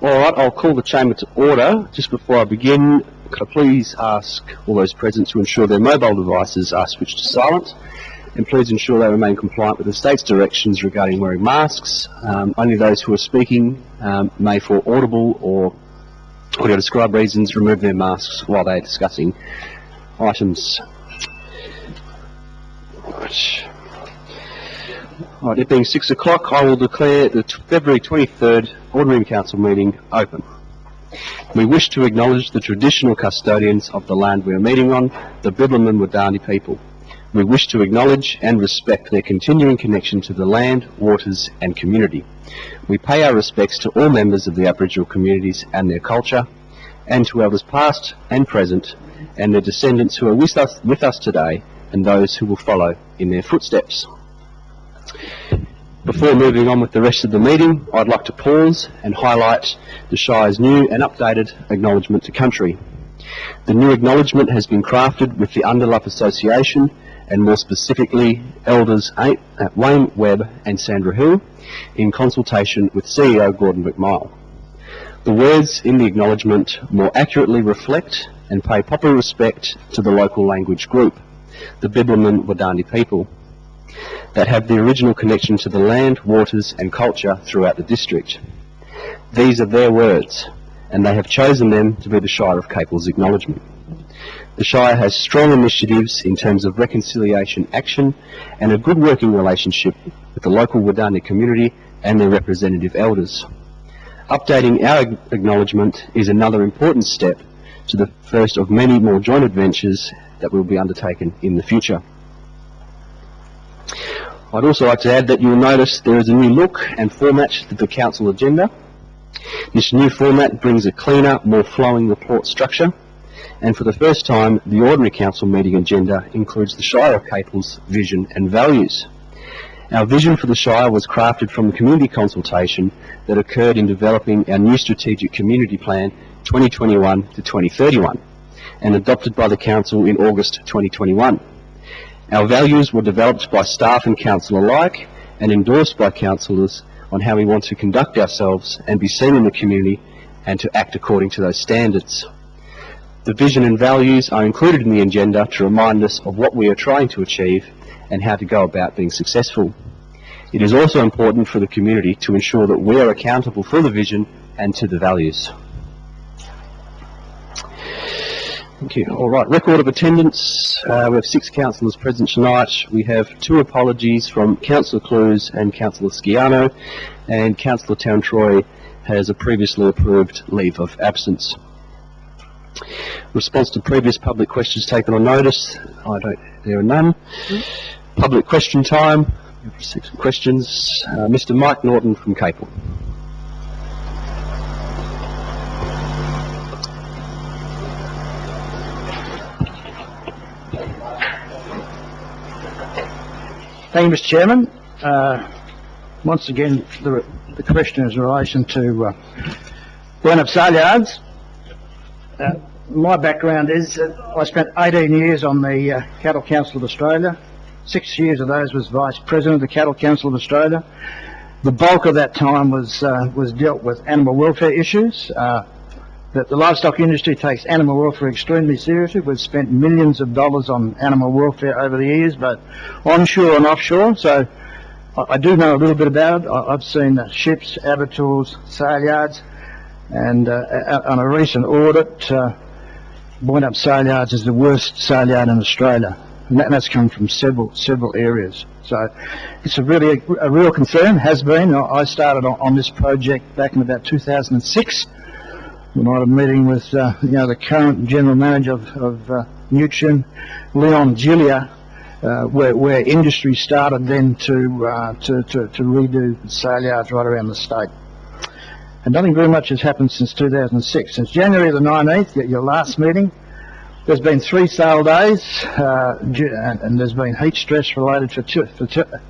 All right, I'll call the chamber to order. Just before I begin, could I please ask all those present to ensure their mobile devices are switched to silent, and please ensure they remain compliant with the state's directions regarding wearing masks. Only those who are speaking may, for audible or audio described reasons, remove their masks while they are discussing items. Right, it being 6 o'clock, I will declare the February 23rd Ordinary Council meeting open. We wish to acknowledge the traditional custodians of the land we are meeting on, the Bibbulmun Wadani people. We wish to acknowledge and respect their continuing connection to the land, waters and community. We pay our respects to all members of the Aboriginal communities and their culture, and to elders past and present, and their descendants who are with us today, and those who will follow in their footsteps. Before moving on with the rest of the meeting, I'd like to pause and highlight the Shire's new and updated Acknowledgement to Country. The new acknowledgement has been crafted with the Underlup Association, and more specifically Elders Wayne Webb and Sandra Hill, in consultation with CEO Gordon McMile. The words in the acknowledgement more accurately reflect and pay proper respect to the local language group, the Bibbulmun Wadani people, that have the original connection to the land, waters and culture throughout the district. These are their words, and they have chosen them to be the Shire of Capel's acknowledgement. The Shire has strong initiatives in terms of reconciliation action and a good working relationship with the local Wadani community and their representative elders. Updating our acknowledgement is another important step to the first of many more joint adventures that will be undertaken in the future. I'd also like to add that you'll notice there is a new look and format to the Council agenda. This new format brings a cleaner, more flowing report structure, and for the first time the Ordinary Council meeting agenda includes the Shire of Capel's vision and values. Our vision for the Shire was crafted from the community consultation that occurred in developing our new Strategic Community Plan 2021 to 2031 and adopted by the Council in August 2021. Our values were developed by staff and council alike and endorsed by councillors on how we want to conduct ourselves and be seen in the community and to act according to those standards. The vision and values are included in the agenda to remind us of what we are trying to achieve and how to go about being successful. It is also important for the community to ensure that we are accountable for the vision and to the values. Thank you. All right, record of attendance. We have 6 councillors present tonight. We have 2 apologies from Councillor Clues and Councillor Sciano, and Councillor Towntroy has a previously approved leave of absence. Response to previous public questions taken on notice. There are none. Public question time. We have 6 questions. Mr. Mike Norton from Capel. Thank you, Mr. Chairman. Once again, the question is in relation to burn-up sale yards. My background is I spent 18 years on the Cattle Council of Australia. 6 years of those was Vice President of the Cattle Council of Australia. The bulk of that time was dealt with animal welfare issues. That the livestock industry takes animal welfare extremely seriously. We've spent millions of dollars on animal welfare over the years, both onshore and offshore, so I do know a little bit about it. I've seen ships, abattoirs, sale yards, and on a recent audit, burn-up sale yards is the worst sale yard in Australia, and that's come from several areas. So it's a real concern, has been. I started on this project back in about 2006. when I had a meeting with the current general manager of Nutrien, Leon Gillier, where industry started then to redo sale yards right around the state. And nothing very much has happened since 2006. Since January the 19th, your last meeting, there's been 3 sale days, and there's been heat stress related to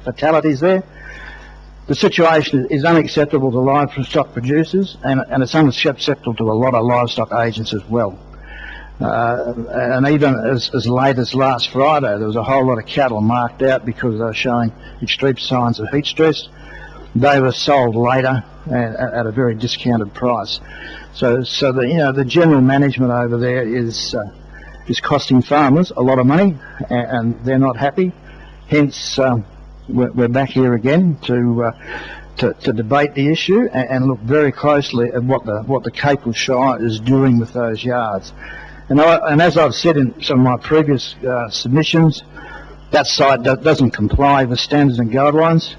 fatalities there. The situation is unacceptable to livestock producers, and it's unacceptable to a lot of livestock agents as well. and even as late as last Friday, there was a whole lot of cattle marked out because they were showing extreme signs of heat stress. They were sold later at a very discounted price. So the general management over there is costing farmers a lot of money, and they're not happy. Hence, we're back here again to debate the issue and look very closely at what the Capel Shire is doing with those yards. And as I've said in some of my previous submissions, that site doesn't comply with standards and guidelines,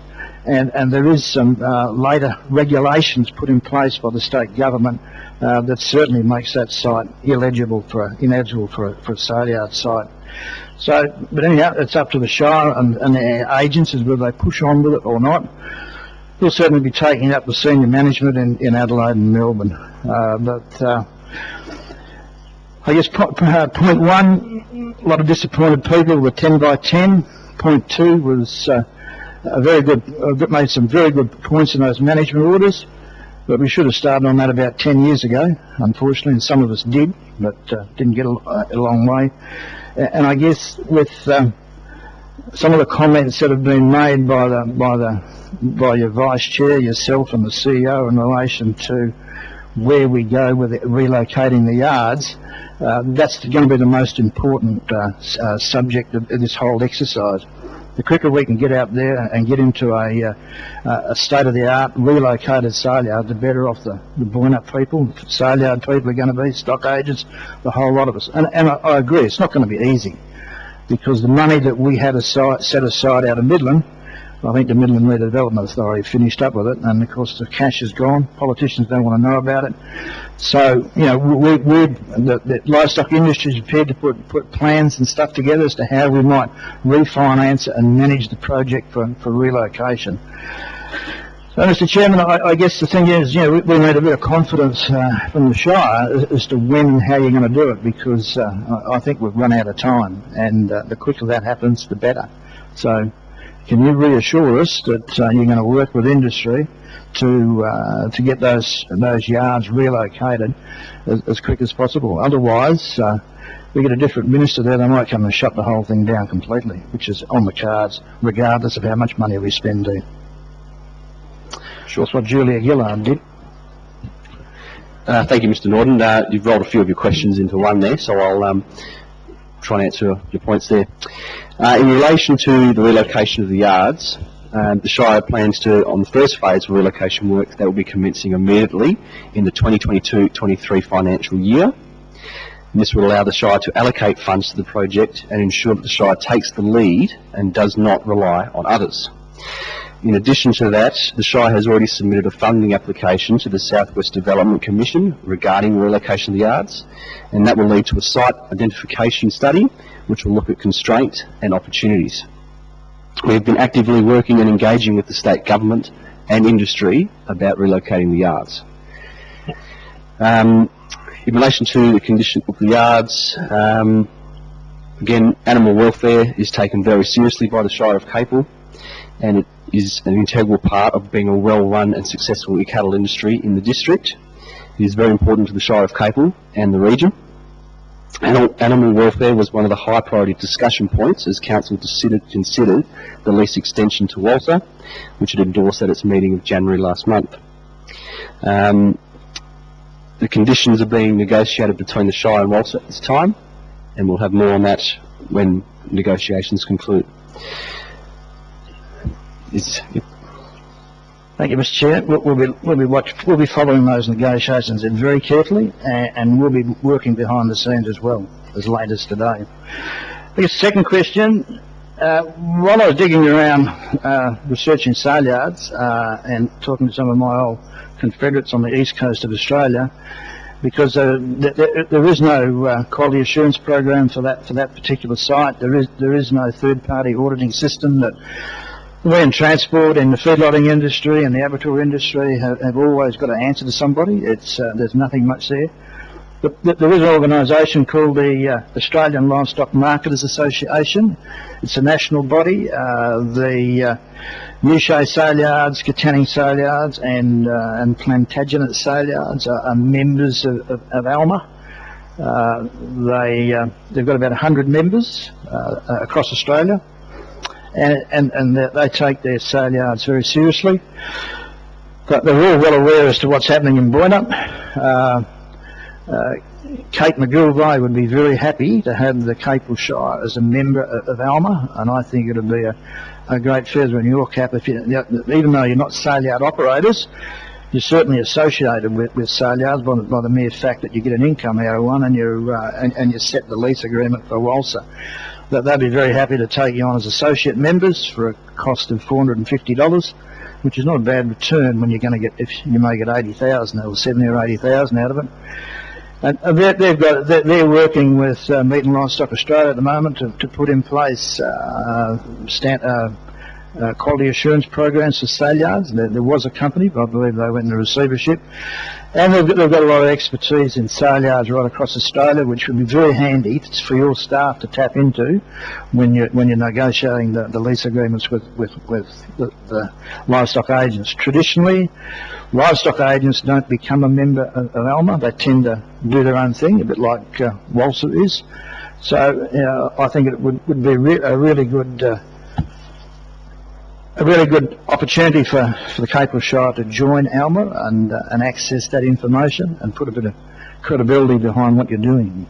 and there is some later regulations put in place by the state government that certainly makes that site ineligible for a sale yard site. So, but anyhow, it's up to the Shire and their agencies whether they push on with it or not. We'll certainly be taking it up with senior management in Adelaide and Melbourne. I guess point one, a lot of disappointed people with 10 by 10. Point two was made some very good points in those management orders, but we should have started on that about 10 years ago, unfortunately, and some of us did, but didn't get a long way. And I guess with some of the comments that have been made by your vice chair, yourself, and the CEO in relation to where we go with relocating the yards, that's going to be the most important subject of this whole exercise. The quicker we can get out there and get into a state-of-the-art relocated sale yard, the better off the Boynup people, sale yard people are going to be, stock agents, the whole lot of us. And I agree, it's not going to be easy, because the money that we had set aside out of Midland, I think the Midland Redevelopment Authority finished up with it, and of course the cash is gone. Politicians don't want to know about it. So, the livestock industry is prepared to put plans and stuff together as to how we might refinance and manage the project for relocation. So, Mr. Chairman, I guess the thing is, we need a bit of confidence from the Shire as to when and how you're going to do it, because I think we've run out of time, and the quicker that happens, the better. So, can you reassure us that you're going to work with industry to get those yards relocated as quick as possible? Otherwise, we get a different minister there, they might come and shut the whole thing down completely, which is on the cards, regardless of how much money we spend there. Sure. That's what Julia Gillard did. Thank you, Mr. Norton. You've rolled a few of your questions into one there, so I'll try and answer your points there. In relation to the relocation of the yards, the Shire plans to, on the first phase of relocation work, that will be commencing immediately in the 2022-23 financial year. And this will allow the Shire to allocate funds to the project and ensure that the Shire takes the lead and does not rely on others. In addition to that, the Shire has already submitted a funding application to the South West Development Commission regarding relocation of the yards, and that will lead to a site identification study which will look at constraints and opportunities. We have been actively working and engaging with the state government and industry about relocating the yards. In relation to the condition of the yards, again, animal welfare is taken very seriously by the Shire of Capel, and it is an integral part of being a well-run and successful cattle industry in the district. It is very important to the Shire of Capel and the region. Animal welfare was one of the high priority discussion points as Council considered the lease extension to Walter, which it endorsed at its meeting of January last month. The conditions are being negotiated between the Shire and Walter at this time, and we'll have more on that when negotiations conclude. Thank you, Mr. Chair. We'll be following those negotiations very carefully, and we'll be working behind the scenes as well, as late as today. I guess second question, while I was digging around researching sale yards and talking to some of my old confederates on the east coast of Australia, because there is no quality assurance program for that particular site. There is no third-party auditing system that we in transport and the feedlotting industry and the abattoir industry have always got to answer to somebody. There's nothing much there. But there is an organisation called the Australian Livestock Marketers Association. It's a national body. The Newshay sale yards, Katanning sale yards and Plantagenet sale yards are members of ALMA. They've got about 100 members across Australia, and they take their sale yards very seriously. But they're all well aware as to what's happening in Boynup. Kate McGilvray would be very happy to have the Capel Shire as a member of Alma, and I think it would be a great feather in your cap if even though you're not sale yard operators, you're certainly associated with sale yards by the mere fact that you get an income out of one, and you set the lease agreement for a while. So they'd be very happy to take you on as associate members for a cost of $450, which is not a bad return when you're going to get, if you may get 80,000 or 70 or 80,000 out of it. And they're working with Meat and Livestock Australia at the moment to put in place quality assurance programs for sale yards. There was a company, but I believe they went into receivership. And they've got a lot of expertise in sale yards right across Australia, which would be very handy for your staff to tap into when you're negotiating the lease agreements with the livestock agents. Traditionally, livestock agents don't become a member of Alma. They tend to do their own thing, a bit like Walser is. So I think it would be a really good opportunity for the Capel Shire to join Alma and access that information and put a bit of credibility behind what you're doing.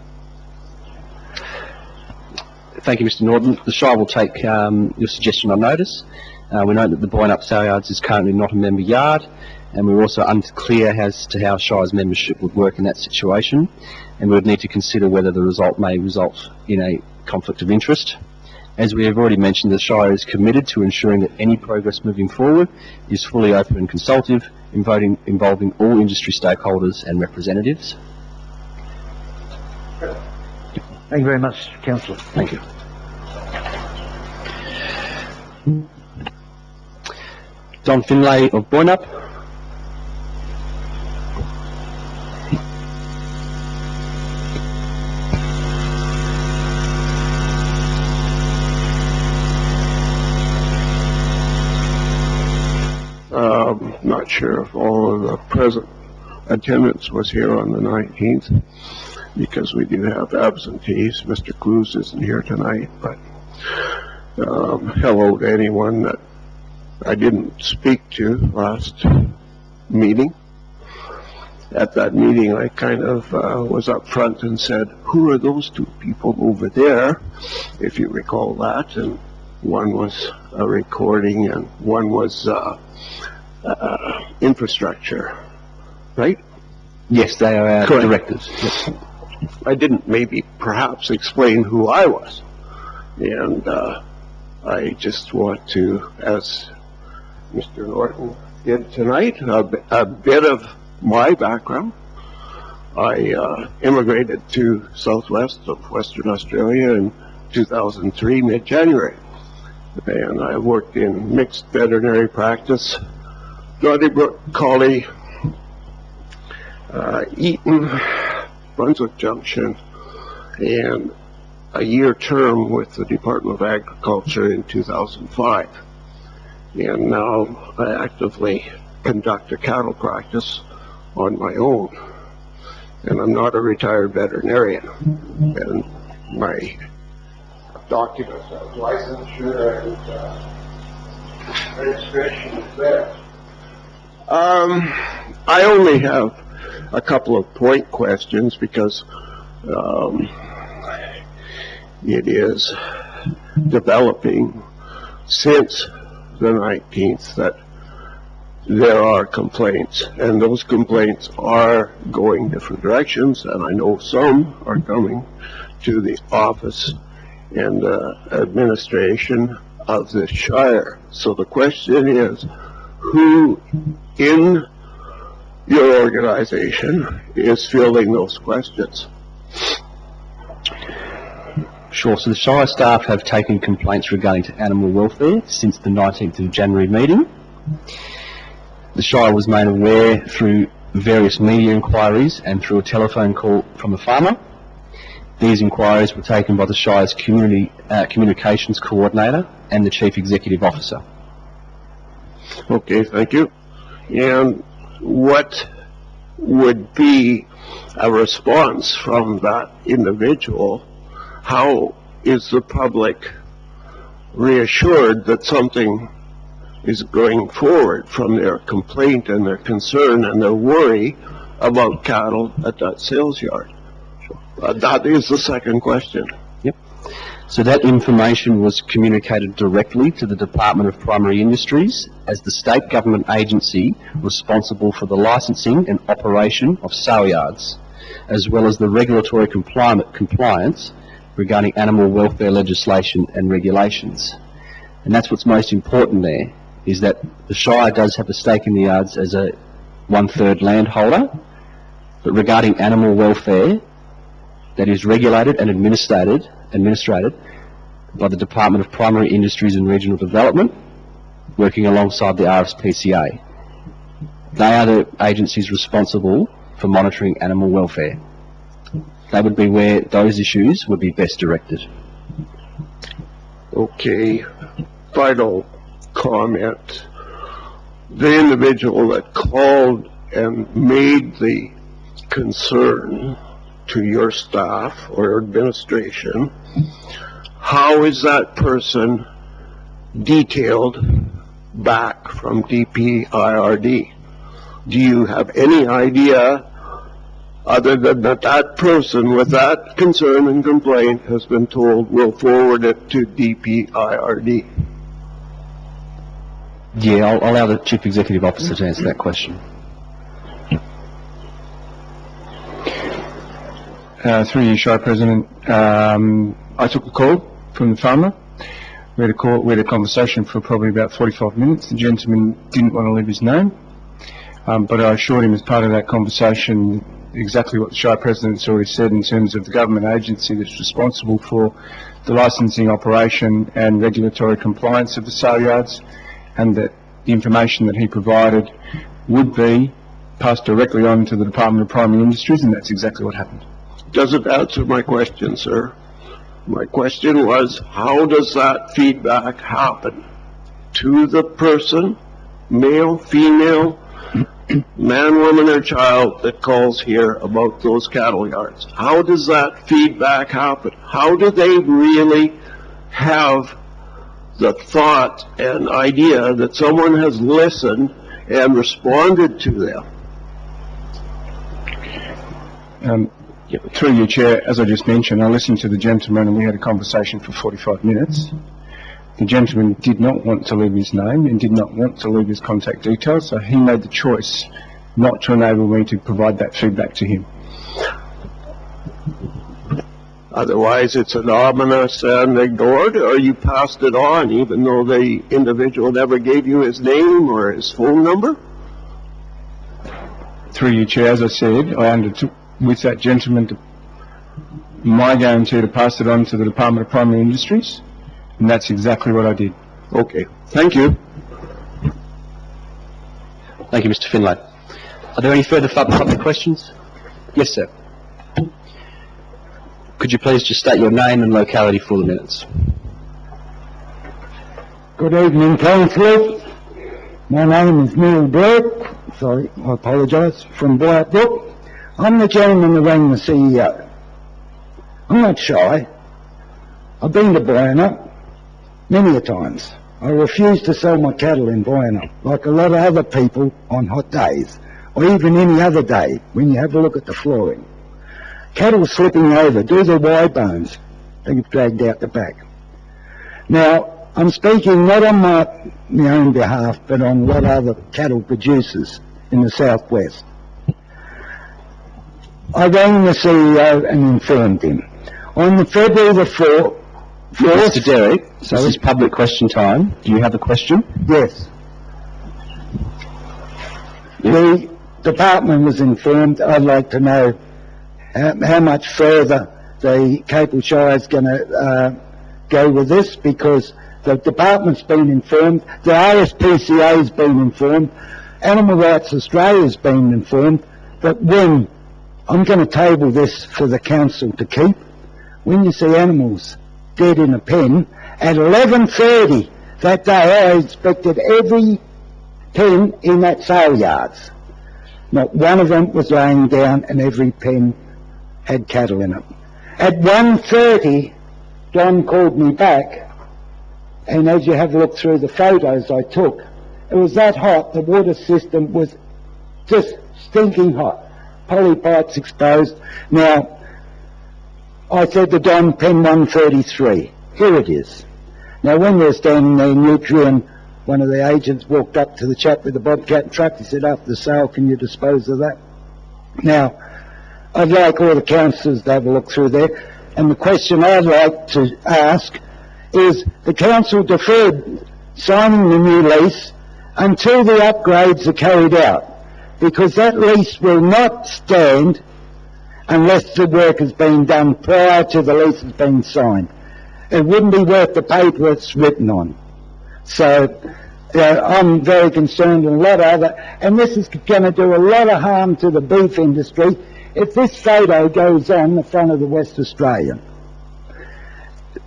Thank you, Mr. Norton. The Shire will take your suggestion on notice. We know that the Boynup Sale Yards is currently not a member yard, and we're also unclear as to how Shire's membership would work in that situation, and we would need to consider whether the result may result in a conflict of interest. As we have already mentioned, the Shire is committed to ensuring that any progress moving forward is fully open and consultative, involving all industry stakeholders and representatives. Thank you very much, Councillor. Thank you. Don Finlay of Boynup. Not sure if all of the present attendance was here on the 19th, because we do have absentees. Mr. Cruz isn't here tonight, but hello to anyone that I didn't speak to last meeting. At that meeting, I kind of was up front and said, who are those two people over there, if you recall that, and one was a recording and one was infrastructure, right? Yes, they are our directors. Yes. I didn't maybe perhaps explain who I was, and I just want to, as Mr. Norton did tonight, a bit of my background. I immigrated to southwest of Western Australia in 2003, mid-January, and I worked in mixed veterinary practice, Donnybrook, Collie, Eaton, Brunswick Junction, and a year term with the Department of Agriculture in 2005. And now I actively conduct a cattle practice on my own. And I'm not a retired veterinarian. And my documents of licensure and registration is there. I only have a couple of point questions because it is developing since the 19th that there are complaints, and those complaints are going different directions, and I know some are coming to the office and the administration of the Shire. So the question is, who in your organization is fielding those questions? Sure. So the Shire staff have taken complaints regarding to animal welfare since the 19th of January meeting. The Shire was made aware through various media inquiries and through a telephone call from a farmer. These inquiries were taken by the Shire's communications coordinator and the Chief Executive Officer. Okay, thank you. And what would be a response from that individual, how is the public reassured that something is going forward from their complaint and their concern and their worry about cattle at that sales yard? That is the second question. Yep. So that information was communicated directly to the Department of Primary Industries as the state government agency responsible for the licensing and operation of sale yards, as well as the regulatory compliance regarding animal welfare legislation and regulations. And that's what's most important there, is that the Shire does have a stake in the yards as a 1/3 landholder, but regarding animal welfare, that is regulated and administrated by the Department of Primary Industries and Regional Development, working alongside the RSPCA. They are the agencies responsible for monitoring animal welfare. That would be where those issues would be best directed. Okay, final comment. The individual that called and made the concern to your staff or administration, how is that person detailed back from DPIRD? Do you have any idea, other than that person with that concern and complaint has been told we'll forward it to DPIRD? Yeah, I'll allow the Chief Executive Officer to answer that question. Through you, Shire President, I took a call from the farmer. We had a conversation for probably about 45 minutes. The gentleman didn't want to leave his name, but I assured him as part of that conversation exactly what the Shire President's already said in terms of the government agency that's responsible for the licensing, operation and regulatory compliance of the sale yards, and that the information that he provided would be passed directly on to the Department of Primary Industries, and that's exactly what happened. Doesn't answer my question, sir. My question was, how does that feedback happen to the person, male, female, man, woman, or child that calls here about those cattle yards? How does that feedback happen? How do they really have the thought and idea that someone has listened and responded to them? Through you, Chair, as I just mentioned, I listened to the gentleman and we had a conversation for 45 minutes. The gentleman did not want to leave his name and did not want to leave his contact details, so he made the choice not to enable me to provide that feedback to him. Otherwise, it's anonymous and ignored, or you passed it on even though the individual never gave you his name or his phone number? Through you, Chair, as I said, I undertook with that gentleman my guarantee to pass it on to the Department of Primary Industries, and that's exactly what I did. Okay, thank you. Thank you, Mr. Finlay. Are there any further public questions? Yes, sir. Could you please just state your name and locality for the minutes? Good evening, councillors. My name is Neil Burke. Sorry, I apologise. From Blythe Brook. I'm the gentleman who rang the CEO. I'm not shy. I've been to Bryona many a times. I refuse to sell my cattle in Bryona, like a lot of other people on hot days, or even any other day when you have a look at the flooring. Cattle slipping over, do the Y bones, they get dragged out the back. Now, I'm speaking not on my own behalf, but on a lot of other cattle producers in the southwest. I rang the CEO and informed him. On February the 4th... Mr. Derrick, this is public question time. Do you have a question? Yes. The department was informed. I'd like to know how much further the Capel Shire is going to go with this, because the department's been informed, the RSPCA has been informed, Animal Rights Australia has been informed, that when I'm going to table this for the council to keep, when you see animals dead in a pen, at 11:30 that day I inspected every pen in that sale yards. Not one of them was laying down, and every pen had cattle in it. At 1:30, Don called me back, and as you have a look through the photos I took, it was that hot, the water system was just stinking hot. Polypipes exposed. Now, I said to Don, pen 133. Here it is. Now, when we were standing there, Nutrien, one of the agents, walked up to the chap with the Bobcat truck. He said, after the sale, can you dispose of that? Now, I'd like all the councillors to have a look through there. And the question I'd like to ask is, the council deferred signing the new lease until the upgrades are carried out, because that lease will not stand unless the work has been done prior to the lease has been signed. It wouldn't be worth the paper it's written on. So I'm very concerned, and a lot of other, and this is going to do a lot of harm to the beef industry if this photo goes on the front of the West Australian.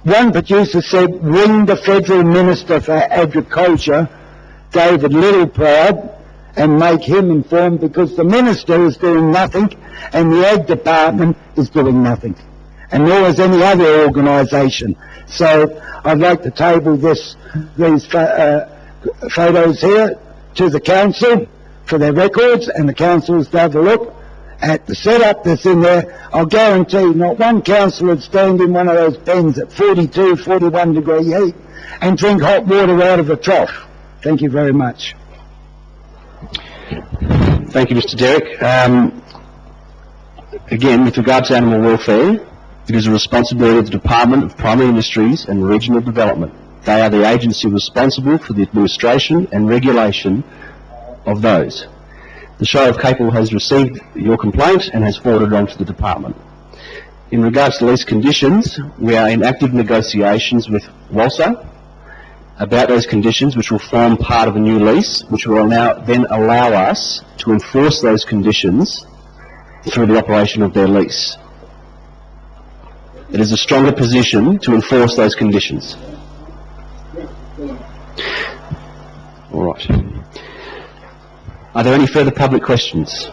One producer said, ring the Federal Minister for Agriculture, David Littleproud, and make him informed, because the Minister is doing nothing and the Ag Department is doing nothing, and nor is any other organisation. So I'd like to table these photos here to the council for their records, and the councillors to have a look at the setup that's in there. I'll guarantee not one councillor would stand in one of those pens at 42, 41 degree heat and drink hot water out of a trough. Thank you very much. Thank you, Mr. Derrick. Again, with regard to animal welfare, it is a responsibility of the Department of Primary Industries and Regional Development. They are the agency responsible for the administration and regulation of those. The Shire of Capel has received your complaint and has forwarded it on to the department. In regards to lease conditions, we are in active negotiations with WALSA about those conditions, which will form part of a new lease, which will then allow us to enforce those conditions through the operation of their lease. It is a stronger position to enforce those conditions. All right. Are there any further public questions?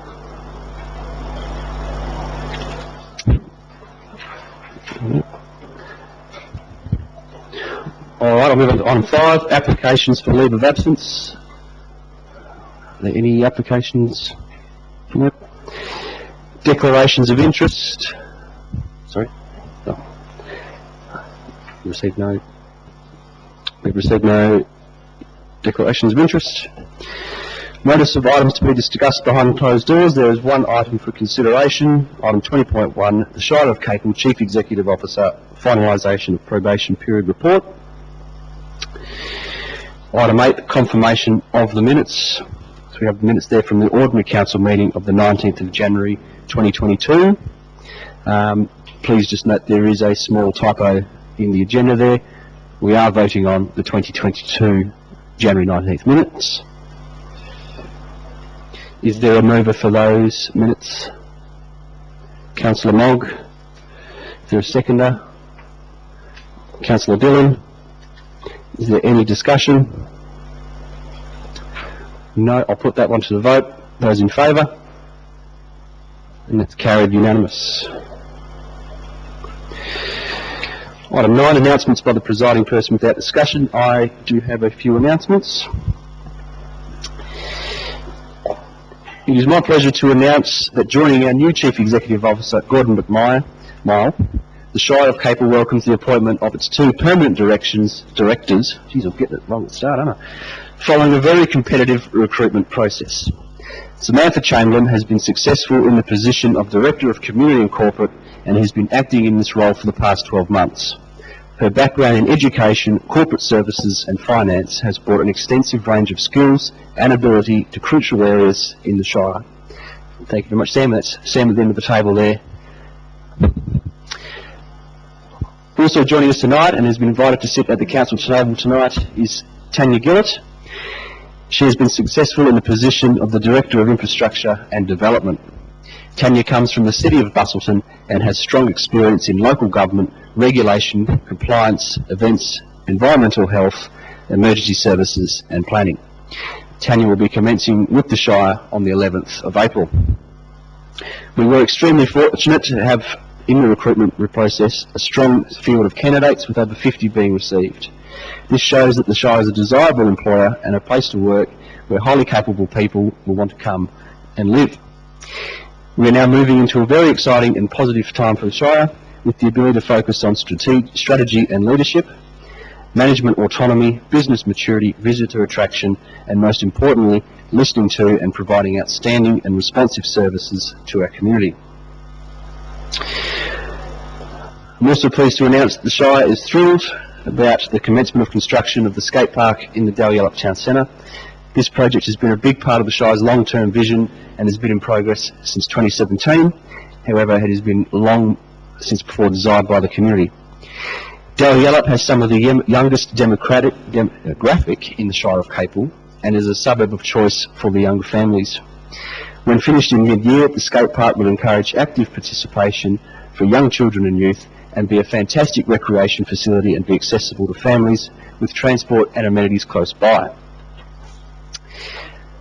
All right, I'll move on to item 5, applications for leave of absence. Are there any applications? No. Declarations of interest. Sorry? No. We've received no declarations of interest. Notice of items to be discussed behind closed doors. There is one item for consideration, item 20.1, the Shire of Capel Chief Executive Officer, finalisation of probation period report. Item 8, confirmation of the minutes. So we have the minutes there from the Ordinary Council meeting of the 19th of January 2022. Please just note there is a small typo in the agenda there. We are voting on the 2022 January 19th minutes. Is there a mover for those minutes? Councillor Mogg. Is there a seconder? Councillor Dillon. Is there any discussion? No, I'll put that one to the vote. Those in favour? And that's carried unanimous. Item 9, announcements by the presiding person without discussion. I do have a few announcements. It is my pleasure to announce that joining our new Chief Executive Officer, Gordon McMile, the Shire of Capel welcomes the appointment of its 2 permanent directors, geez, I'm getting it wrong at the start, aren't I? Following a very competitive recruitment process. Samantha Chamberlain has been successful in the position of Director of Community and Corporate and has been acting in this role for the past 12 months. Her background in education, corporate services and finance has brought an extensive range of skills and ability to crucial areas in the Shire. Thank you very much, Sam. That's Sam at the end of the table there. Also joining us tonight and has been invited to sit at the council table tonight is Tanya Gillett. She has been successful in the position of the Director of Infrastructure and Development. Tanya comes from the City of Busselton and has strong experience in local government, regulation, compliance, events, environmental health, emergency services and planning. Tanya will be commencing with the Shire on the 11th of April. We were extremely fortunate to have in the recruitment process a strong field of candidates, with over 50 being received. This shows that the Shire is a desirable employer and a place to work where highly capable people will want to come and live. We are now moving into a very exciting and positive time for the Shire, with the ability to focus on strategy and leadership, management autonomy, business maturity, visitor attraction, and most importantly, listening to and providing outstanding and responsive services to our community. I'm also pleased to announce that the Shire is thrilled about the commencement of construction of the skate park in the Tanya Town Centre. This project has been a big part of the Shire's long-term vision and has been in progress since 2017. However, it has been long since before desired by the community. Tanya has some of the youngest demographic in the Shire of Capel and is a suburb of choice for the younger families. When finished in mid-year, the skate park will encourage active participation for young children and youth and be a fantastic recreation facility and be accessible to families with transport and amenities close by.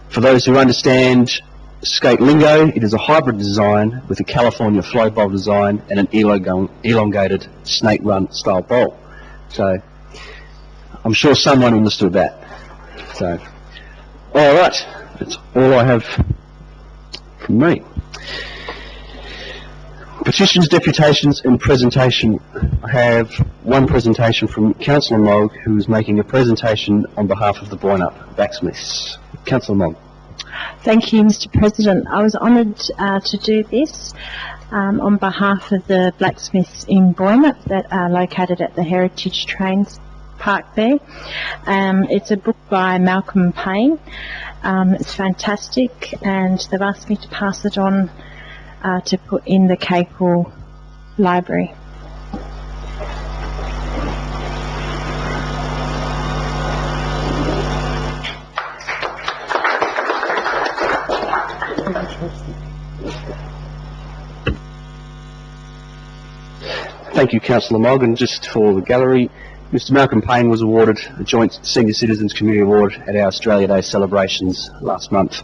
For those who understand skate lingo, it is a hybrid design with a California flow bowl design and an elongated snake run style bowl. So I'm sure someone understood that. So, all right, that's all I have from me. Petitions, deputations and presentation. I have one presentation from Councillor Mogg, who is making a presentation on behalf of the Boynup Blacksmiths. Councillor Mogg. Thank you, Mr. President. I was honoured to do this on behalf of the blacksmiths in Boynup that are located at the Heritage Trains Park there. It's a book by Malcolm Payne. It's fantastic, and they've asked me to pass it on to put in the Capel Library. Thank you, Councillor Mogg. And just for the gallery, Mr. Malcolm Payne was awarded a Joint Senior Citizens Community Award at our Australia Day celebrations last month.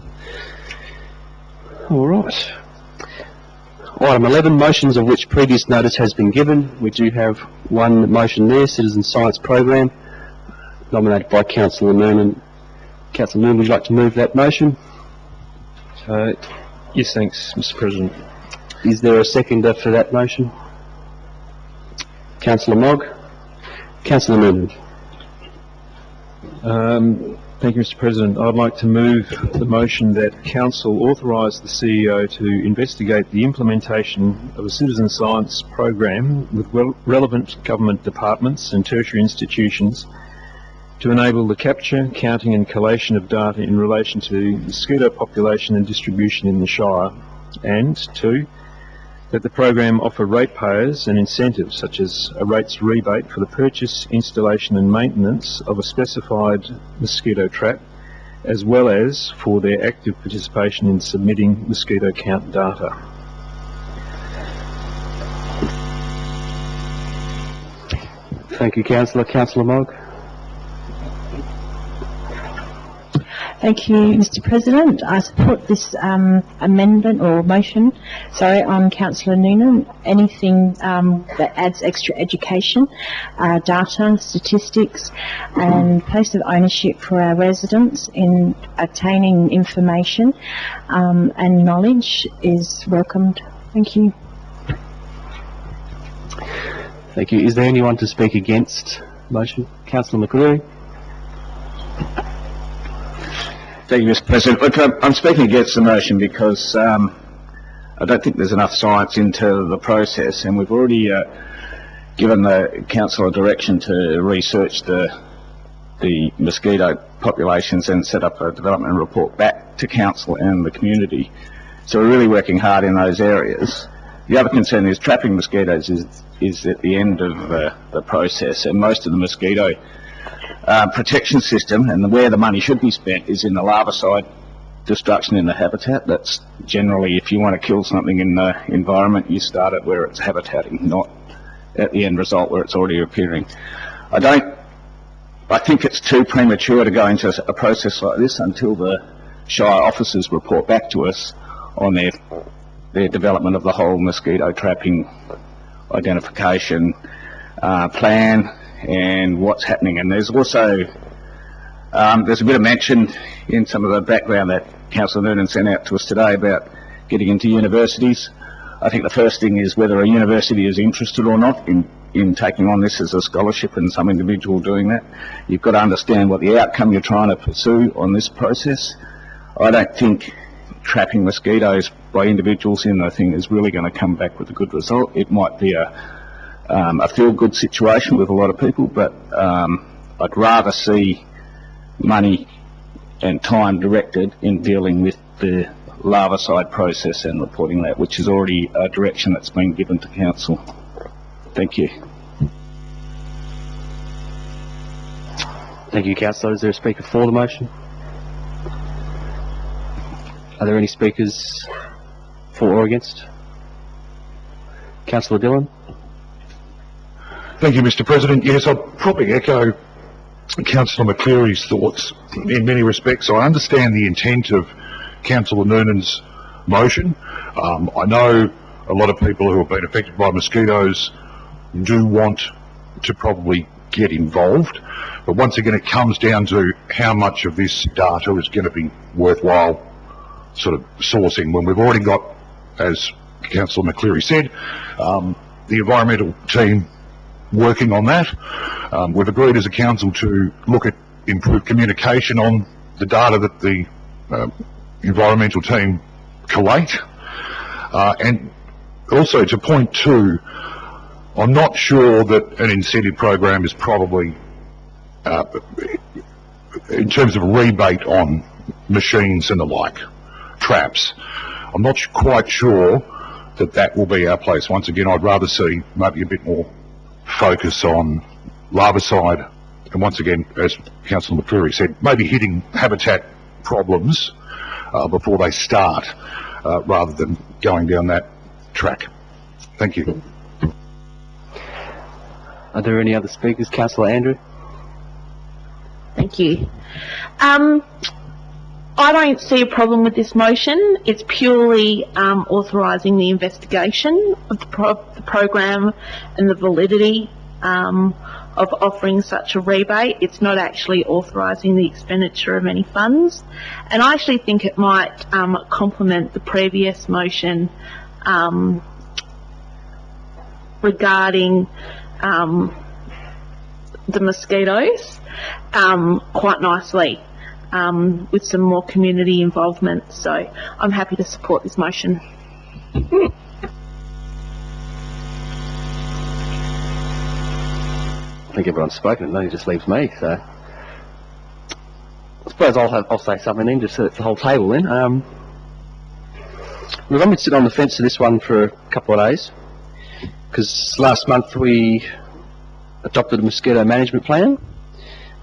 All right. Item 11, motions of which previous notice has been given. We do have one motion there, Citizen Science Program, nominated by Councillor Noonan. Councillor Noonan, would you like to move that motion? Yes, thanks, Mr. President. Is there a seconder for that motion? Councillor Mogg. Councillor Noonan. Thank you, Mr. President. I'd like to move the motion that Council authorise the CEO to investigate the implementation of a citizen science program with relevant government departments and tertiary institutions to enable the capture, counting and collation of data in relation to mosquito population and distribution in the Shire, and 2, that the program offer ratepayers an incentive such as a rates rebate for the purchase, installation and maintenance of a specified mosquito trap, as well as for their active participation in submitting mosquito count data. Thank you, Councillor. Councillor Mogg. Thank you, Mr. President. I support this amendment or motion, on Councillor Noonan. Anything that adds extra education, data, statistics and place of ownership for our residents in obtaining information and knowledge is welcomed. Thank you. Thank you. Is there anyone to speak against the motion? Councillor McCreary. Thank you, Mr. President. Look, I'm speaking against the motion because I don't think there's enough science into the process, and we've already given the council a direction to research the mosquito populations and set up a development report back to council and the community. So we're really working hard in those areas. The other concern is trapping mosquitoes is at the end of the process, and most of the mosquito protection system and where the money should be spent is in the larvicide destruction in the habitat. That's generally, if you want to kill something in the environment, you start it where it's habitating, not at the end result where it's already appearing. I don't I think it's too premature to go into a process like this until the Shire officers report back to us on their development of the whole mosquito trapping identification plan and what's happening. And there's also there's a bit of mention in some of the background that Councillor Noonan sent out to us today about getting into universities. I think the first thing is whether a university is interested or not in taking on this as a scholarship and some individual doing that. You've got to understand what the outcome you're trying to pursue on this process. I don't think trapping mosquitoes by individuals in the thing is really going to come back with a good result. It might be a feel-good situation with a lot of people, but I'd rather see money and time directed in dealing with the larvicide process and reporting that, which is already a direction that's been given to Council. Thank you. Thank you, Councillor. Is there a speaker for the motion? Are there any speakers for or against? Councillor Dillon? Thank you, Mr. President. Yes, I'll probably echo Councillor McCleary's thoughts in many respects. I understand the intent of Councillor Noonan's motion. I know a lot of people who have been affected by mosquitoes do want to probably get involved, but once again it comes down to how much of this data is going to be worthwhile sort of sourcing when we've already got, as Councillor McCleary said, the environmental team working on that. We've agreed as a council to look at improved communication on the data that the environmental team collate, and also to point to, I'm not sure that an incentive program is probably, in terms of a rebate on machines and the like, traps, I'm not quite sure that that will be our place. Once again, I'd rather see maybe a bit more focus on larvicide, and once again, as Councillor McCreary said, maybe hitting habitat problems before they start, rather than going down that track. Thank you. Are there any other speakers? Councillor Andrew? Thank you. I don't see a problem with this motion. It's purely authorising the investigation of the program and the validity of offering such a rebate. It's not actually authorising the expenditure of any funds. And I actually think it might complement the previous motion regarding the mosquitoes quite nicely, with some more community involvement. So I'm happy to support this motion. I think everyone's spoken, and then it just leaves me, so I suppose I'll say something then, just so it's the whole table then. We've only been sitting on the fence to this one for a couple of days, because last month we adopted a mosquito management plan,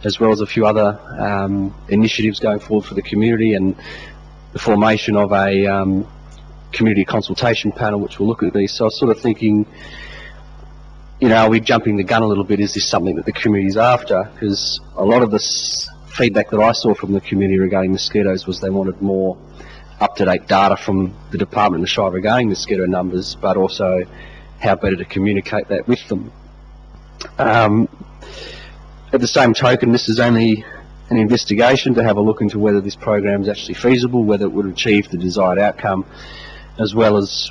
as well as a few other initiatives going forward for the community, and the formation of a community consultation panel which will look at these. So I was sort of thinking, you know, are we jumping the gun a little bit? Is this something that the community is after? Because a lot of this feedback that I saw from the community regarding mosquitoes was they wanted more up-to-date data from the department and the Shire regarding mosquito numbers, but also how better to communicate that with them. At the same token, this is only an investigation to have a look into whether this program is actually feasible, whether it would achieve the desired outcome, as well as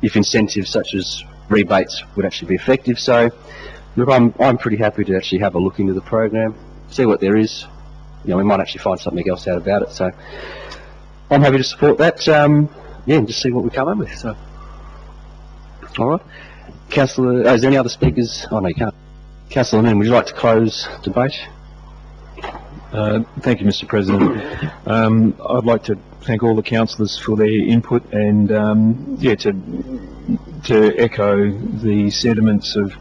if incentives such as rebates would actually be effective. So look, I'm pretty happy to actually have a look into the program, see what there is. You know, we might actually find something else out about it. So I'm happy to support that. Yeah, and just see what we come up with. So, all right, Councillor. Is there any other speakers? Oh no, you can't. Councillor Noonan, would you like to close debate? Thank you, Mr. President. I'd like to thank all the councillors for their input, and yeah, to echo the sentiments of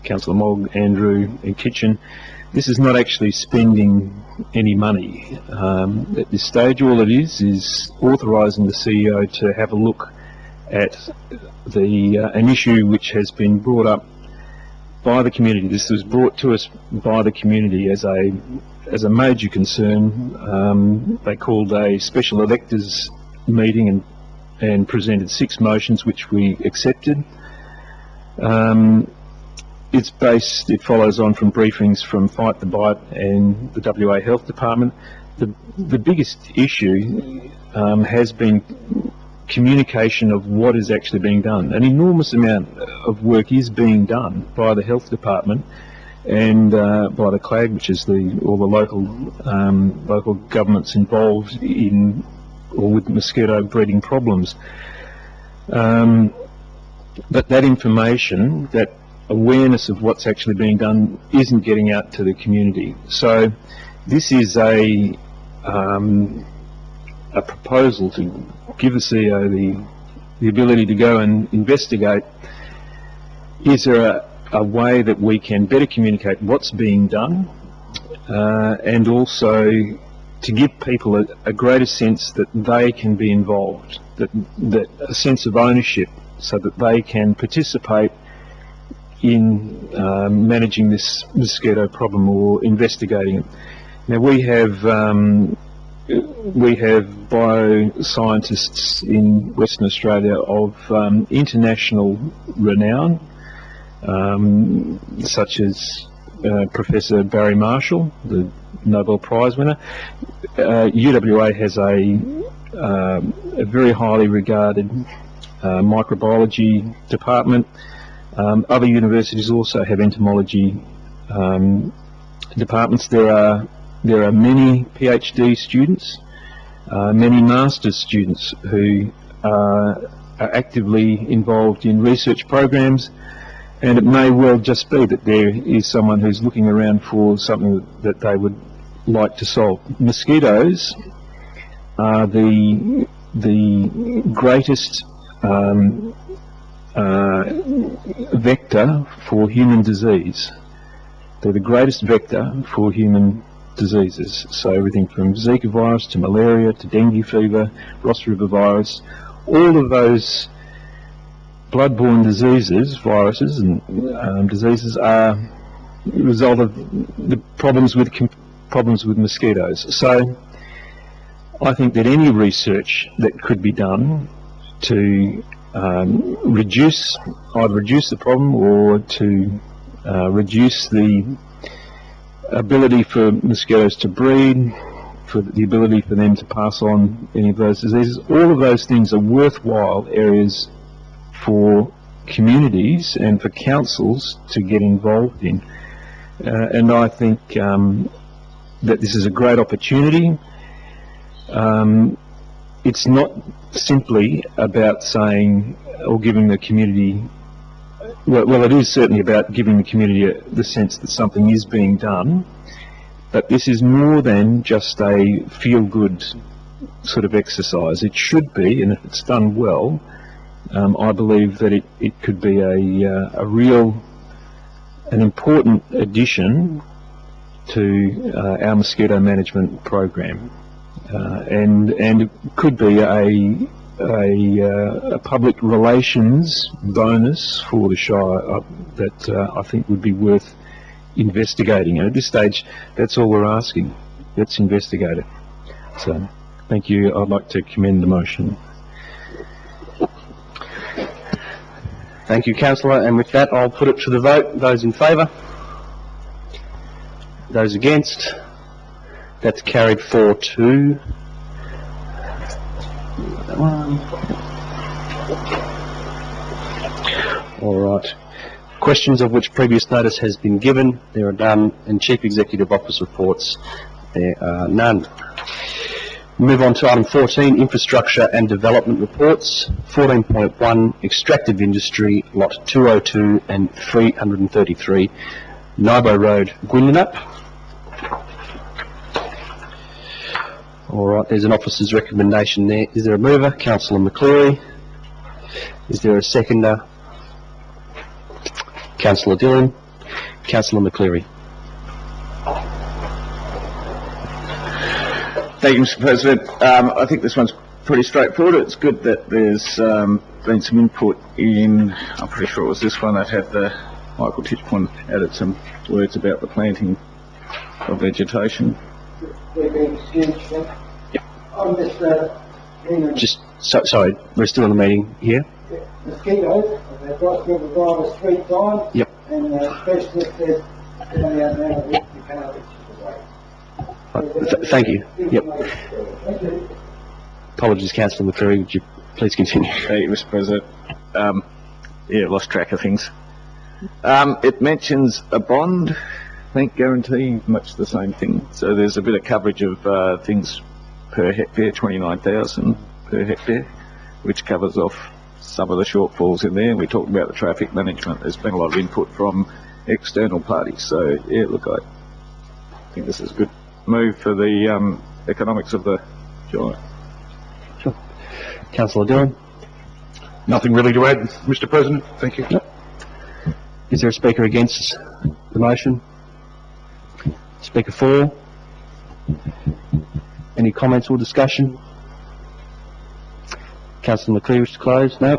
Councillor Mogg, Andrew and Kitchen. This is not actually spending any money. At this stage, all it is authorising the CEO to have a look at an issue which has been brought up by the community. This was brought to us by the community as a major concern. They called a special electors meeting and presented 6 motions which we accepted. It follows on from briefings from Fight the Bite and the WA Health Department. The biggest issue has been communication of what is actually being done. An enormous amount of work is being done by the Health Department and by the CLAG, which is all the local governments involved in or with mosquito breeding problems. But that information, that awareness of what's actually being done, isn't getting out to the community. So this is a proposal to give the CEO the ability to go and investigate, is there a way that we can better communicate what's being done, and also to give people a greater sense that they can be involved, that a sense of ownership, so that they can participate in managing this mosquito problem or investigating it. Now we have bioscientists in Western Australia of international renown, such as Professor Barry Marshall, the Nobel Prize winner. UWA has a very highly regarded microbiology department. Other universities also have entomology departments. There are many PhD students, many master's students who are actively involved in research programs, and it may well just be that there is someone who's looking around for something that they would like to solve. Mosquitoes are the greatest vector for human disease. They're the greatest vector for human diseases. So everything from Zika virus to malaria to dengue fever, Ross River virus, all of those bloodborne diseases, viruses and diseases are a result of the problems with mosquitoes. So I think that any research that could be done to reduce the problem or to reduce the ability for mosquitoes to breed, for the ability for them to pass on any of those diseases, all of those things are worthwhile areas for communities and for councils to get involved in. And I think that this is a great opportunity. It's not simply about saying or giving the community, well, it is certainly about giving the community the sense that something is being done, but this is more than just a feel-good sort of exercise. It should be, and if it's done well, I believe that it could be an important addition to our mosquito management program, and it could be a public relations bonus for the Shire that I think would be worth investigating. And at this stage, that's all we're asking. Let's investigate it. So, thank you. I'd like to commend the motion. Thank you, Councillor, and with that I'll put it to the vote. Those in favour? Those against? That's carried 4-2. All right. Questions of which previous notice has been given, there are none, and Chief Executive Office reports, there are none. Move on to item 14, infrastructure and development reports. 14.1, extractive industry, lot 202 and 333, Nibo Road, Gwinnup. All right, there's an officer's recommendation there. Is there a mover? Councillor McCleary. Is there a seconder? Councillor Dillon. Councillor McCleary. Thank you, Mr. President. I think this one's pretty straightforward. It's good that there's been some input in, I'm pretty sure it was this one that had the Michael Tichborne added some words about the planting of vegetation. Sorry, we're still in the meeting here. Mosquito, they've got to drive us 3 times. Yep. And the specialist says, down out now, you can't reach the way. Thank you. Yep. Apologies, Councillor McCreary. Would you please continue? Thank you, Mr. President. Lost track of things. It mentions a bond, bank guarantee, much the same thing. So there's a bit of coverage of things per hectare, 29,000 per hectare, which covers off some of the shortfalls in there. We talked about the traffic management. There's been a lot of input from external parties. So, yeah, look, I think this is a good move for the economics of the joint. Sure. Councillor Dillon? Nothing really to add, Mr. President. Thank you. No. Is there a speaker against the motion? Speaker for? Any comments or discussion? Councillor McCleary, wish to close? No?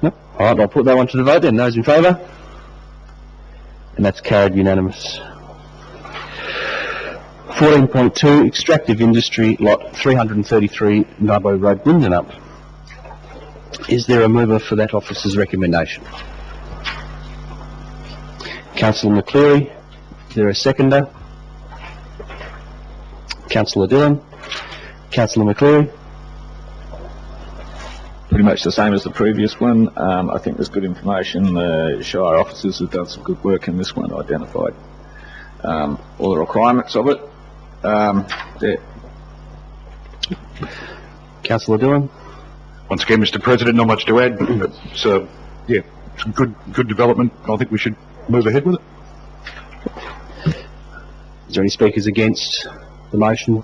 No? Alright, I'll put that one to the vote then. Those in favour? And that's carried unanimous. 14.2, Extractive Industry, Lot 333, Nabo Road, Windanup. Is there a mover for that officer's recommendation? Councillor McCleary. Is there a seconder? Councillor Dillon. Councillor McCleary. Pretty much the same as the previous one. I think there's good information. The Shire officers have done some good work in this one, identified all the requirements of it. Yeah. Councillor Dillon. Once again, Mr. President, not much to add. It's, yeah, some good development. I think we should move ahead with it. Is there any speakers against the motion?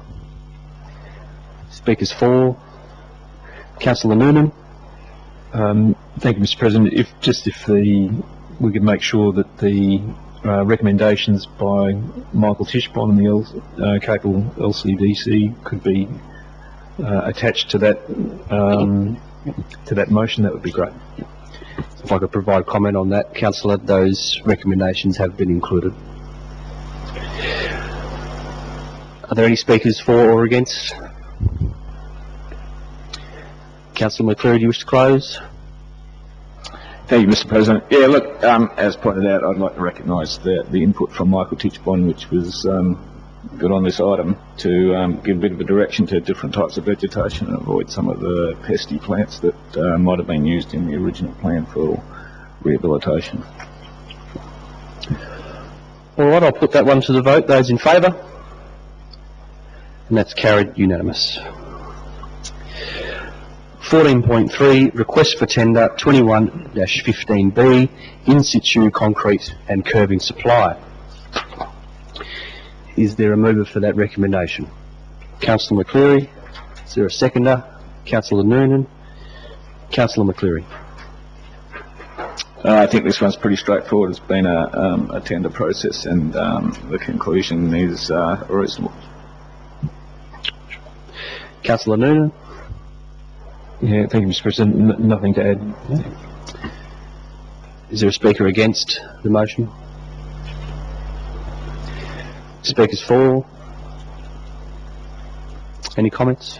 Speakers for? Councillor Noonan. Thank you, Mr. President. If we could make sure that the recommendations by Michael Tichborne and the capable LCDC could be attached to that motion, that would be great. If I could provide comment on that, Councillor, those recommendations have been included. Are there any speakers for or against? Councillor McCleary, do you wish to close? Thank you, Mr. President. Yeah, look, as pointed out, I'd like to recognise the input from Michael Tichborne, which was good on this item, to give a bit of a direction to different types of vegetation and avoid some of the pesky plants that might have been used in the original plan for rehabilitation. All right, I'll put that one to the vote. Those in favour? And that's carried unanimous. 14.3, Request for Tender 21-15B, In Situ Concrete and Curbing Supply. Is there a mover for that recommendation? Councillor McCleary. Is there a seconder? Councillor Noonan. Councillor McCleary. I think this one's pretty straightforward. It's been a tender process, and the conclusion is reasonable. Councillor Noonan. Yeah, thank you, Mr. President. Nothing to add. Is there a speaker against the motion? Speakers for? Any comments?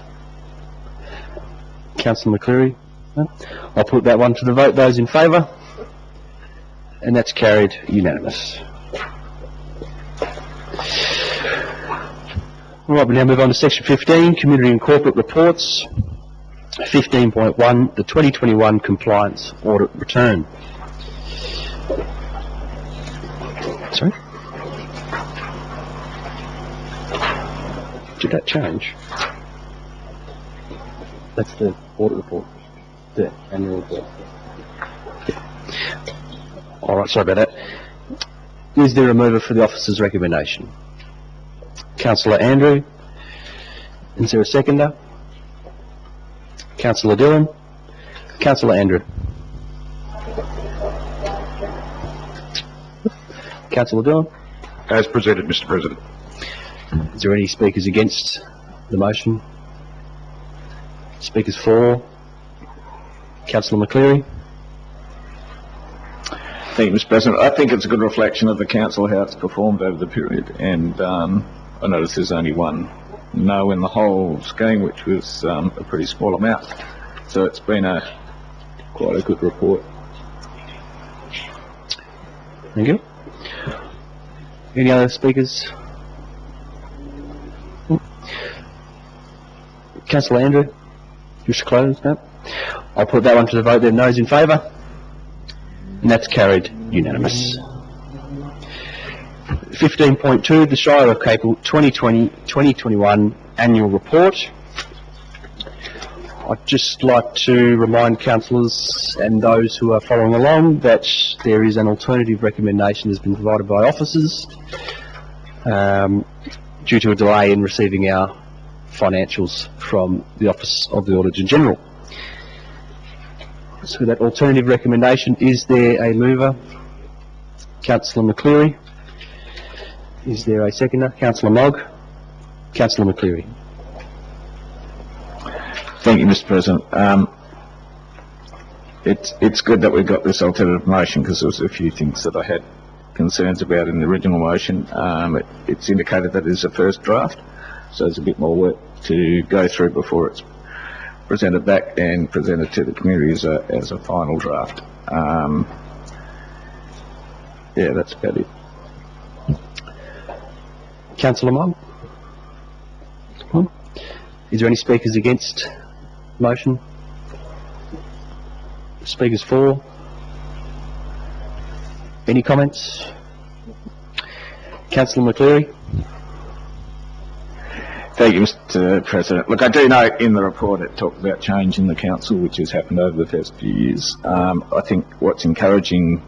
Councillor McCleary? No? I'll put that one to the vote. Those in favour? And that's carried unanimous. All right, we now move on to section 15, Community and Corporate Reports. 15.1, the 2021 Compliance Audit Return. Sorry? Did that change? That's the audit report, the annual report. All right, sorry about that. Is there a mover for the officer's recommendation? Councillor Andrew. Is there a seconder? Councillor Dillon. Councillor Andrew. Councillor Dillon. As presented, Mr. President. Is there any speakers against the motion? Speakers for? Councillor McCleary. Thank you, Mr. President. I think it's a good reflection of the council, how it's performed over the period, and I notice there's only one no in the whole scheme, which was a pretty small amount. So it's been quite a good report. Thank you. Any other speakers? Councillor Andrew, you wish to close? No? I'll put that one to the vote then. Those in favour? And that's carried unanimous. 15.2, the Shire of Capel 2020-2021 Annual Report. I'd just like to remind councillors and those who are following along that there is an alternative recommendation that has been provided by officers due to a delay in receiving our financials from the Office of the Auditor General. So that alternative recommendation, is there a mover? Councillor McCleary. Is there a seconder? Councillor Mogg. Councillor McCleary. Thank you, Mr. President. It's good that we got this alternative motion, because there was a few things that I had concerns about in the original motion. It's indicated that it is a first draft, so there's a bit more work to go through before it's presented back and presented to the community as a final draft. Yeah, that's about it. Councillor Mogg. Is there any speakers against the motion? Speakers for? Any comments? Councillor McCleary. Thank you, Mr. President. Look, I do know in the report it talked about change in the council, which has happened over the first few years. I think what's encouraging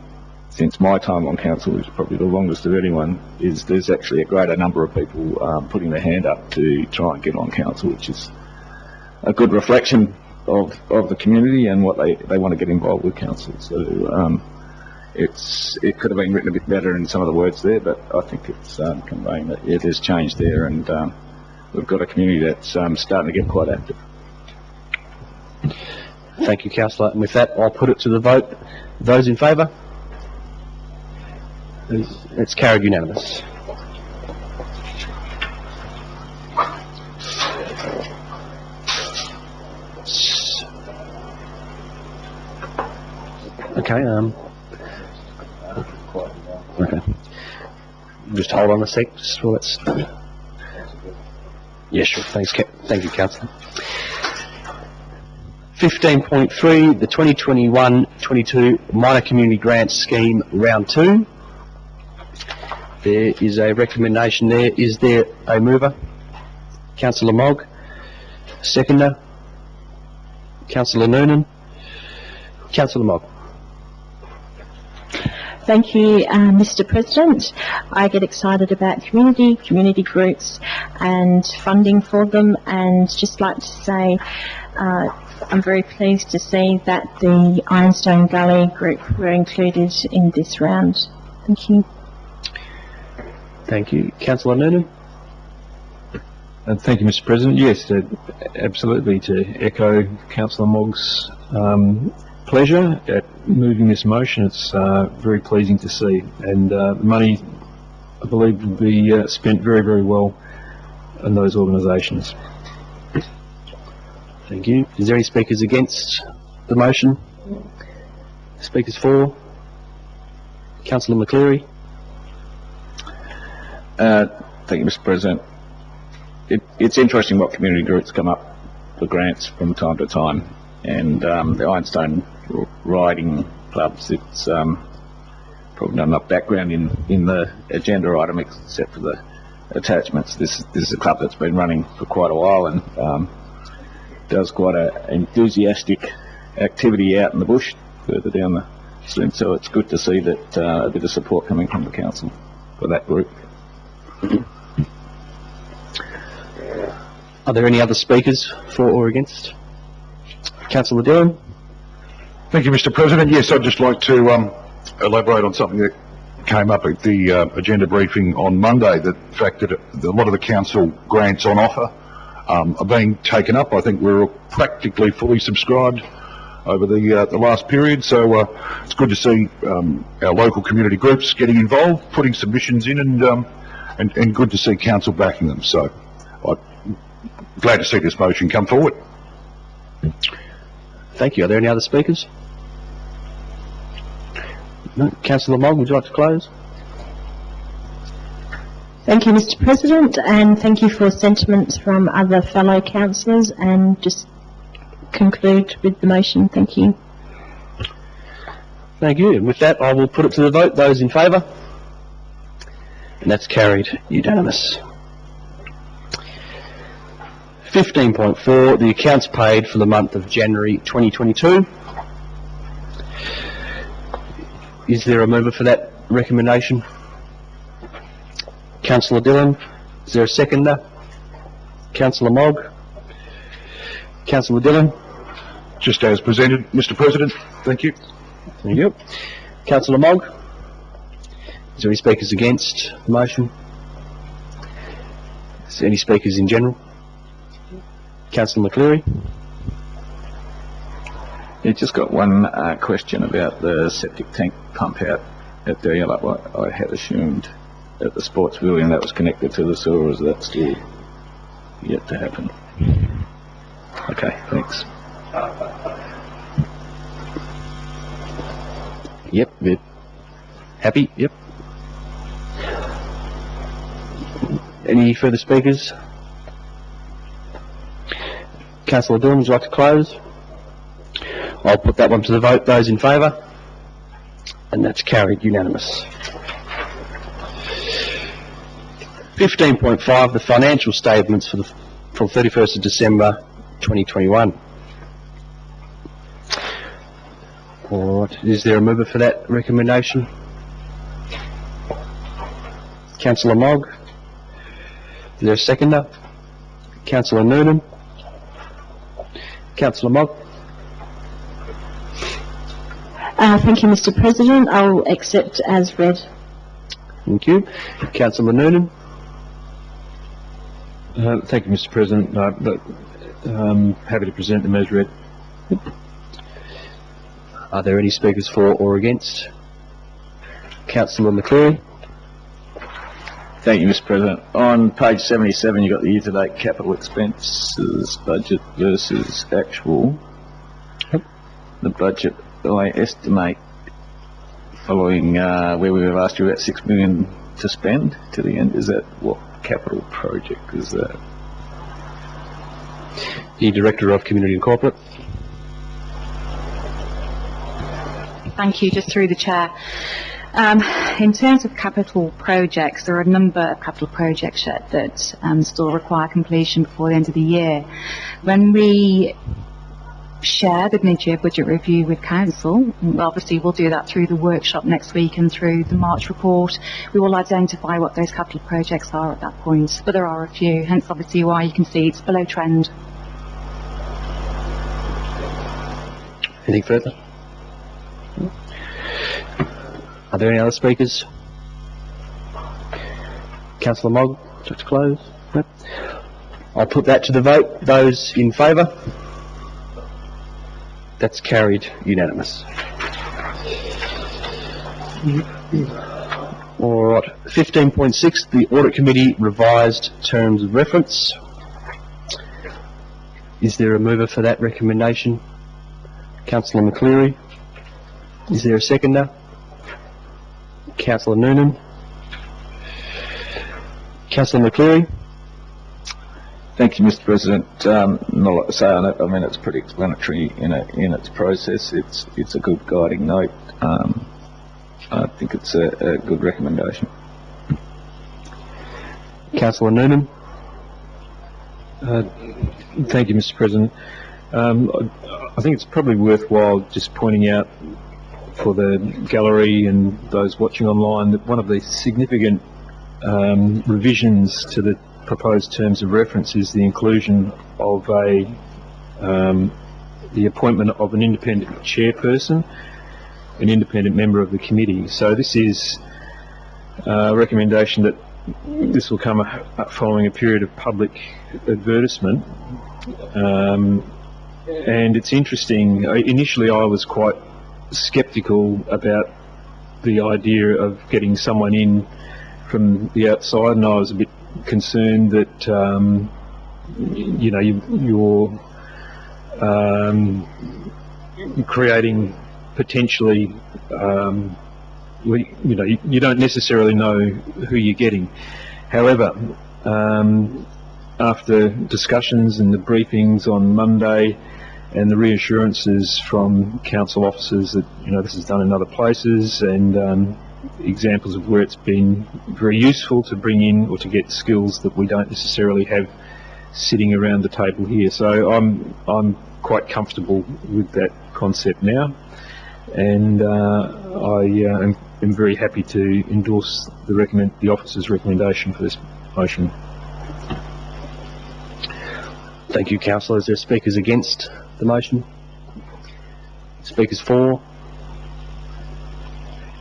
since my time on council, which is probably the longest of anyone, is there's actually a greater number of people putting their hand up to try and get on council, which is a good reflection of the community and what they want to get involved with council. So it could have been written a bit better in some of the words there, but I think it's conveying that there's change there, and we've got a community that's starting to get quite active. Thank you, Councillor. And with that, I'll put it to the vote. Those in favour? It's carried unanimous. Okay, okay. Just hold on a sec, just while it's... Yeah, sure. Thanks, thank you, Councillor. 15.3, the 2021-22 Minor Community Grants Scheme, Round 2. There is a recommendation there. Is there a mover? Councillor Mogg. Seconder? Councillor Noonan. Councillor Mogg. Thank you, Mr. President. I get excited about community groups and funding for them, and just like to say I'm very pleased to see that the Ironstone Gully group were included in this round. Thank you. Thank you. Councillor Noonan. Thank you, Mr. President. Yes, absolutely, to echo Councillor Mogg's pleasure at moving this motion. It's very pleasing to see, and the money, I believe, will be spent very, very well in those organisations. Thank you. Is there any speakers against the motion? Speakers for? Councillor McCleary. Thank you, Mr. President. It's interesting what community groups come up for grants from time to time, and the Ironstone riding clubs, it's probably not enough background in the agenda item except for the attachments. This is a club that's been running for quite a while and does quite an enthusiastic activity out in the bush further down the stream, so it's good to see that a bit of support coming from the council for that group. Are there any other speakers for or against? Councillor Dillon. Thank you, Mr. President. Yes, I'd just like to elaborate on something that came up at the agenda briefing on Monday, the fact that a lot of the council grants on offer are being taken up. I think we're practically fully subscribed over the last period. So it's good to see our local community groups getting involved, putting submissions in, and good to see council backing them. So I'm glad to see this motion come forward. Thank you. Are there any other speakers? No. Councillor Mogg, would you like to close? Thank you, Mr. President, and thank you for sentiments from other fellow councillors, and just conclude with the motion. Thank you. Thank you. And with that, I will put it to the vote. Those in favour? And that's carried unanimous. 15.4, the accounts paid for the month of January 2022. Is there a mover for that recommendation? Councillor Dillon. Is there a seconder? Councillor Mogg. Councillor Dillon. Just as presented, Mr. President. Thank you. Thank you. Councillor Mogg. Is there any speakers against the motion? Is there any speakers in general? Councillor McCleary. Yeah, just got one question about the septic tank pump out at the yellow. I had assumed at the sports building that was connected to the sewer. Is that still yet to happen? Okay, thanks. Yep, good. Happy? Yep. Any further speakers? Councillor Dillon, would you like to close? I'll put that one to the vote. Those in favour? And that's carried unanimous. 15.5, the financial statements from 31st of December 2021. Alright, is there a mover for that recommendation? Councillor Mogg. Is there a seconder? Councillor Noonan. Councillor Mogg. Thank you, Mr. President. I'll accept as read. Thank you. Councillor Noonan. Thank you, Mr. President. Happy to present them as read. Are there any speakers for or against? Councillor McCleary. Thank you, Mr. President. On page 77, you've got the year-to-date capital expenses budget versus actual. Yep. The budget, I estimate, following where we were last year, about $6 million to spend to the end. Is that what capital project is that? The Director of Community and Corporate. Thank you. Just through the chair. In terms of capital projects, there are a number of capital projects yet that still require completion before the end of the year. When we share the mid-year budget review with Council, obviously we'll do that through the workshop next week and through the March report, we will identify what those capital projects are at that point. But there are a few, hence obviously why you can see it's below trend. Anything further? Are there any other speakers? Councillor Mogg, would you like to close? No? I'll put that to the vote. Those in favour? That's carried unanimous. Alright, 15.6, the Audit Committee revised terms of reference. Is there a mover for that recommendation? Councillor McCleary. Is there a seconder? Councillor Noonan. Councillor McCleary. Thank you, Mr. President. Not a lot to say on it. I mean, it's pretty explanatory in its process. It's a good guiding note. I think it's a good recommendation. Councillor Noonan. Thank you, Mr. President. I think it's probably worthwhile just pointing out for the gallery and those watching online that one of the significant revisions to the proposed terms of reference is the inclusion of the appointment of an independent chairperson, an independent member of the committee. So this is a recommendation that this will come following a period of public advertisement, And it's interesting, initially I was quite sceptical about the idea of getting someone in from the outside, and I was a bit concerned that, you know, you're creating potentially, you know, you don't necessarily know who you're getting. However, after discussions and the briefings on Monday and the reassurances from council officers that, you know, this is done in other places, and examples of where it's been very useful to bring in or to get skills that we don't necessarily have sitting around the table here. So I'm quite comfortable with that concept now, and I am very happy to endorse the officer's recommendation for this motion. Thank you, Councillor. Is there speakers against the motion? Speakers for?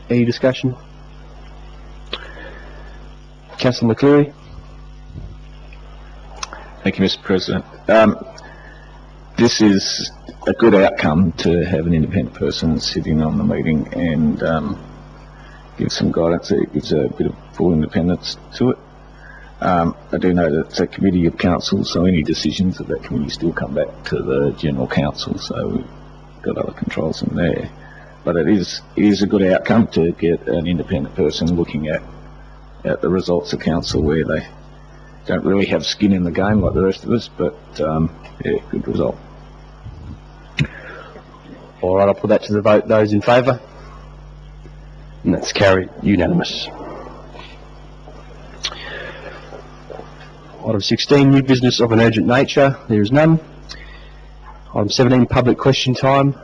Any discussion? Councillor McCleary? Thank you, Mr. President. This is a good outcome to have an independent person sitting on the meeting and give some guidance. It gives a bit of full independence to it. I do know that it's a committee of council, so any decisions of that committee still come back to the general council, so we've got other controls in there. But it is a good outcome to get an independent person looking at the results of council where they don't really have skin in the game like the rest of us, but yeah, good result. All right, I'll put that to the vote. Those in favour? And that's carried unanimous. Item 16, new business of an urgent nature. There is none. Item 17, public question time.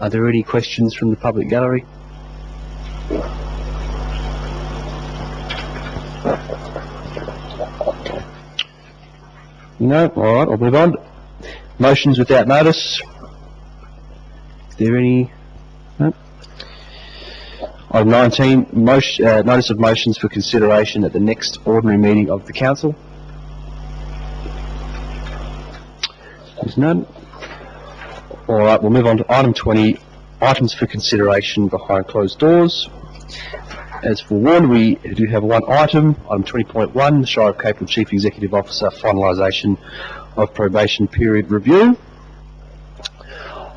Are there any questions from the public gallery? No? All right, I'll move on. Motions without notice. Is there any? No. Item 19, notice of motions for consideration at the next ordinary meeting of the council. There's none. All right, we'll move on to item 20, items for consideration behind closed doors. As forewarned, we do have one item, item 20.1, the Shire of Capel Chief Executive Officer finalisation of probation period review.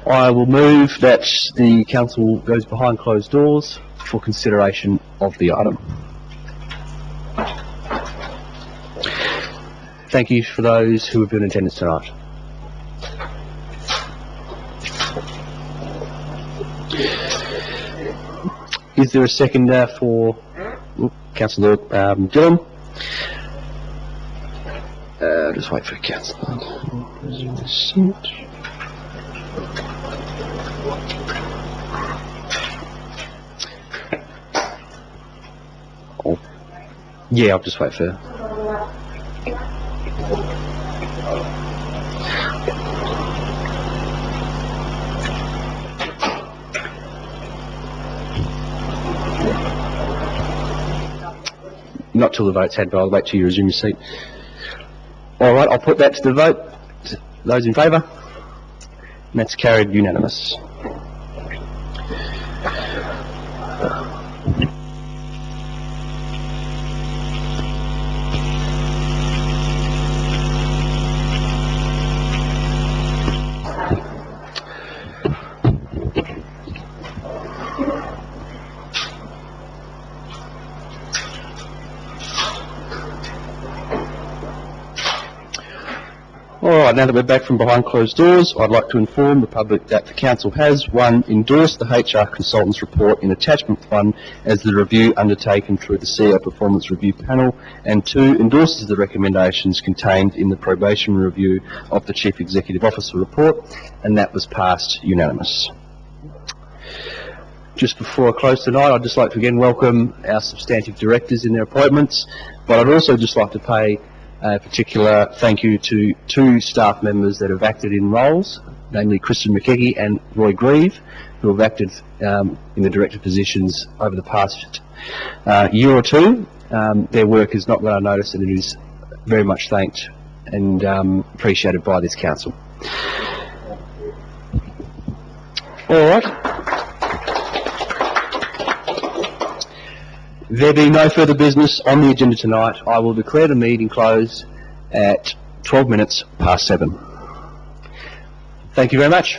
I will move that the council goes behind closed doors for consideration of the item. Thank you for those who have been in attendance tonight. Is there a second for Councillor Dillon? Just wait for Councillor. Oh, yeah, I'll just wait for. Not till the vote's had, but I'll wait till you resume your seat. All right, I'll put that to the vote. Those in favour? And that's carried unanimous. Alright, now that we're back from behind closed doors, I'd like to inform the public that the Council has, 1, endorsed the HR Consultants Report in Attachment 1 as the review undertaken through the CEO Performance Review Panel, and 2, endorses the recommendations contained in the Probation Review of the Chief Executive Officer Report, and that was passed unanimous. Just before I close tonight, I'd just like to again welcome our substantive directors in their appointments, but I'd also just like to pay a particular thank you to 2 staff members that have acted in roles, namely Kristen McKeggie and Roy Grieve, who have acted in the director positions over the past year or 2. Their work is not gone unnoticed, and it is very much thanked and appreciated by this council. All right. There being no further business on the agenda tonight, I will declare the meeting closed at 12 minutes past 7. Thank you very much.